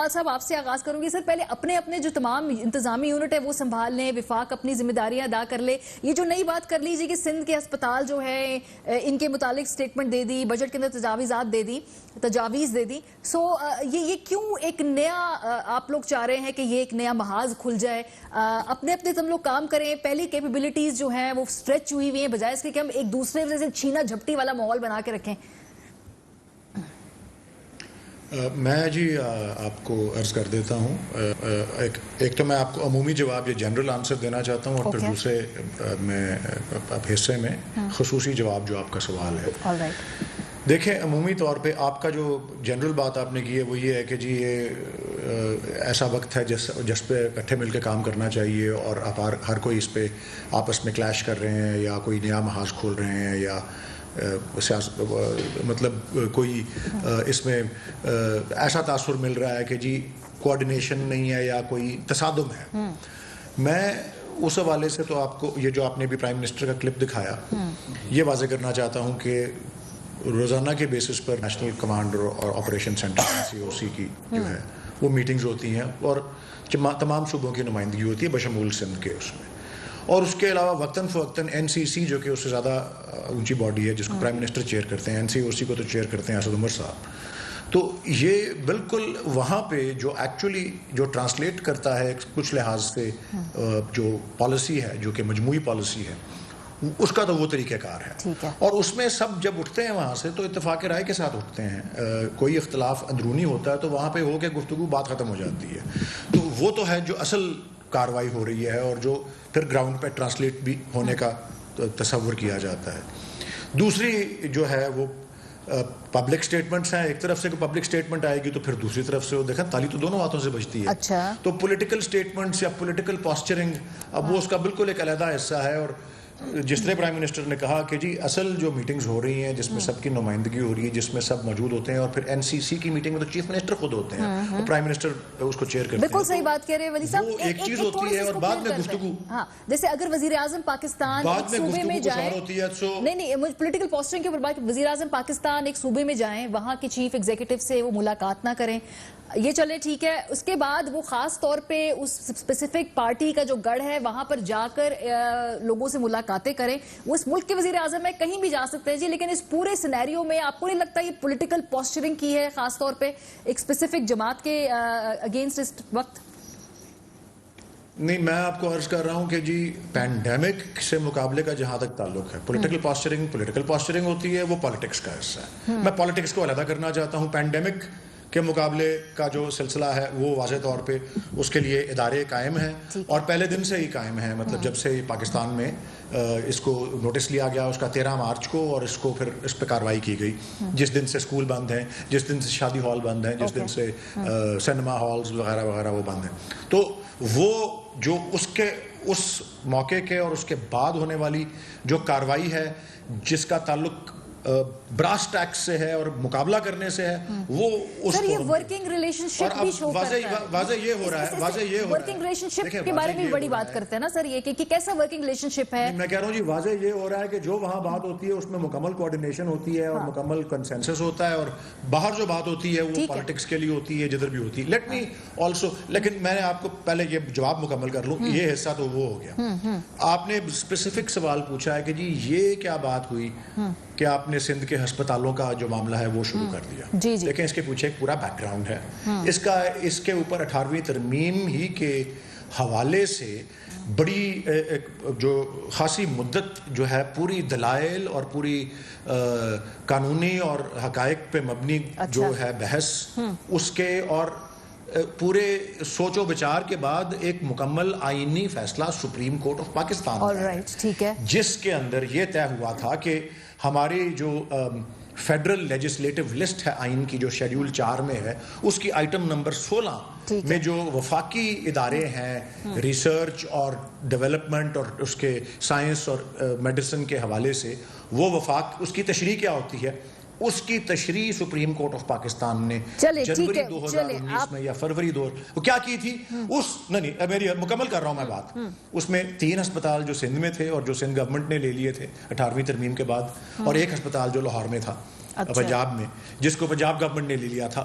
اقبال صاحب آپ سے آغاز کروں گی. سر پہلے اپنے اپنے جو تمام انتظامی یونٹ ہے وہ سنبھال لیں, وفاق اپنی ذمہ داریاں ادا کر لے. یہ جو نئی بات کر لیجیے کہ سندھ کے ہسپتال جو ہے ان کے متعلق سٹیٹمنٹ دے دی, بجٹ کے اندر تجاویز دے دی. سو یہ کیوں ایک نیا آپ لوگ چاہ رہے ہیں کہ یہ ایک نیا محاذ کھل جائے؟ اپنے اپنے تم لوگ کام کریں, پہلی کیپیبلٹیز جو ہیں وہ اسٹریچ ہوئی ہوئی ہیں, بجائے اس کے کہ ہم ایک دوسرے سے چھینا جھپٹی والا ماحول بنا کے رکھیں. میں جی آپ کو عرض کر دیتا ہوں. ایک تو میں آپ کو عمومی جواب یا جنرل آنسر دینا چاہتا ہوں, اور پھر دوسرے میں حصے میں خصوصی جواب جو آپ کا سوال ہے. دیکھیں, عمومی طور پہ آپ کا جو جنرل بات آپ نے کی ہے وہ یہ ہے کہ جی یہ ایسا وقت ہے جس پہ اکٹھے مل کے کام کرنا چاہیے, اور آپ ہر کوئی اس پہ آپس میں کلیش کر رہے ہیں یا کوئی نیا محاذ کھول رہے ہیں, یا مطلب کوئی اس میں ایسا تاثر مل رہا ہے کہ جی کوآرڈینیشن نہیں ہے یا کوئی تصادم ہے. میں اس حوالے سے تو آپ کو یہ جو آپ نے بھی پرائم منسٹر کا کلپ دکھایا, یہ واضح کرنا چاہتا ہوں کہ روزانہ کے بیسس پر نیشنل کمانڈر اور آپریشن سینٹر NCOC کی جو ہے وہ میٹنگز ہوتی ہیں, اور تمام صوبوں کی نمائندگی ہوتی ہے بشمول سندھ کے اس میں. اور اس کے علاوہ وقتاً فوقتاً NCC جو کہ اس سے زیادہ اونچی باڈی ہے جس کو پرائم منسٹر چیئر کرتے ہیں, NCOC کو تو چیئر کرتے ہیں اسد عمر صاحب. تو یہ بالکل وہاں پہ جو ایکچولی جو ٹرانسلیٹ کرتا ہے کچھ لحاظ سے جو پالیسی ہے, جو کہ مجموعی پالیسی ہے, اس کا تو وہ طریقہ کار ہے. اور اس میں سب جب اٹھتے ہیں وہاں سے تو اتفاق رائے کے ساتھ اٹھتے ہیں. کوئی اختلاف اندرونی ہوتا ہے تو وہاں پہ ہو کے گفتگو بات ختم ہو جاتی ہے. تو وہ تو ہے جو اصل کاروائی ہو رہی ہے, اور جو پھر گراؤنڈ پہ ٹرانسلیٹ بھی ہونے کا تصور کیا جاتا ہے. دوسری جو ہے وہ پبلک سٹیٹمنٹس ہیں. ایک طرف سے پبلک سٹیٹمنٹ آئے گی تو پھر دوسری طرف سے دیکھیں تالی تو دونوں ہاتھوں سے بجتی ہے. تو پولیٹیکل سٹیٹمنٹس یا پولیٹیکل پاسچرنگ اب وہ اس کا بالکل ایک علیحدہ حصہ ہے. اور جس طرح پرائم منسٹر نے کہا کہ جی اصل جو میٹنگز ہو رہی ہیں جس میں سب کی نمائندگی ہو رہی ہے, جس میں سب موجود ہوتے ہیں, اور پھر NCC کی میٹنگ میں تو چیف منسٹر خود ہوتے ہیں, اور پرائم منسٹر اس کو چیئر کرتے ہیں. بالکل صحیح بات کہہ رہے ہیں ولی صاحب. وہ ایک چیز ہوتی ہے اور بعد میں گفتگو, ہاں جیسے اگر وزیر اعظم پاکستان ایک صوبے میں جائیں, نہیں مجھے پولیٹیکل پوسٹنگ کے اوپر بات, وزیر اعظم پاکستان ایک صوبے میں جائیں, وہاں کے چیف ایگزیکٹو سے وہ ملاقات نہ کریں, یہ چلے ٹھیک ہے. اس کے بعد وہ خاص طور پہ اس اسپیسیفک پارٹی کا جو گڑھ ہے وہاں پر جا کر لوگوں سے ملاقاتیں کریں. وہ اس ملک کے وزیر اعظم ہے, کہیں بھی جا سکتے ہیں جی, لیکن اس پورے سینیریو میں آپ کو نہیں لگتا یہ پولیٹیکل پوسچرنگ کی ہے خاص طور پہ ایک اسپیسیفک جماعت کے اگینسٹ اس وقت؟ نہیں, میں آپ کو عرض کر رہا ہوں کہ جی پینڈیمک سے مقابلے کا جہاں تک تعلق ہے, پولیٹیکل پوسچرنگ ہوتی ہے, وہ پالیٹکس کا حصہ ہے. میں پالیٹکس کو علیحدہ کرنا چاہتا ہوں. پینڈیمک کے مقابلے کا جو سلسلہ ہے وہ واضح طور پہ اس کے لیے ادارے قائم ہیں, اور پہلے دن سے ہی قائم ہیں. مطلب جب سے پاکستان میں اس کو نوٹس لیا گیا اس کا 13 مارچ کو, اور اس کو پھر اس پہ کارروائی کی گئی. جس دن سے اسکول بند ہیں, جس دن سے شادی ہال بند ہیں, جس دن سے سنیما ہالز وغیرہ وغیرہ وہ بند ہیں, تو وہ جو اس موقع کے اور اس کے بعد ہونے والی جو کارروائی ہے جس کا تعلق براس ٹیکس سے ہے اور مقابلہ کرنے سے ہے, وہ اس سر یہ ورکنگ ریلیشن شپ بھی شو کرتا ہے. واضح یہ ہو رہا ہے ورکنگ ریلیشن شپ کے بارے میں بڑی بات کرتے ہیں نا سر, یہ کہ کیسا ورکنگ ریلیشن شپ ہے. میں کہہ رہا ہوں جی واضح یہ ہو رہا ہے کہ جو وہاں بات ہوتی ہے اس میں مکمل کوآرڈینیشن ہوتی ہے اور مکمل کنسنسس ہوتا ہے, اور باہر جو بات ہوتی ہے وہ پالیٹکس کے لیے ہوتی ہے جدھر بھی ہوتی ہے. لیٹ می آلسو, لیکن میں نے آپ کو پہلے یہ جواب مکمل کر لوں, یہ حصہ تو وہ ہو گیا. آپ نے اسپیسیفک سوال پوچھا ہے کہ جی یہ کیا بات ہوئی کہ آپ نے سندھ کے ہسپتالوں کا جو معاملہ ہے وہ شروع کر دیا. لیکن اس کے پیچھے ایک پورا بیک گراؤنڈ ہے. اس کے اوپر 18ویں ترمیم ہی کے حوالے سے بڑی جو خاصی مدت جو ہے پوری دلائل اور پوری قانونی اور حقائق پہ مبنی جو ہے بحث اس کے, اور پورے سوچ و بچار کے بعد ایک مکمل آئینی فیصلہ سپریم کورٹ آف پاکستان جس کے اندر یہ طے ہوا تھا کہ ہماری جو فیڈرل لیجسلیٹو لسٹ ہے آئین کی جو شیڈیول 4 میں ہے, اس کی آئٹم نمبر 16 میں جو وفاقی ادارے ہیں ریسرچ اور ڈیولپمنٹ اور اس کے سائنس اور میڈیسن کے حوالے سے, وہ وفاق اس کی تشریح کیا ہوتی ہے, اس کی تشریح سپریم کورٹ آف پاکستان نے جنوری 2019 میں یا فروری کیا کی تھی. نہیں میری مکمل کر رہا ہوں میں بات. اس میں 3 ہسپتال جو سندھ میں تھے اور جو سندھ گورنمنٹ نے لے لیے تھے 18ویں ترمیم کے بعد, اور 1 ہسپتال جو لاہور میں تھا پنجاب میں, جس کو پنجاب گورنمنٹ نے لے لیا تھا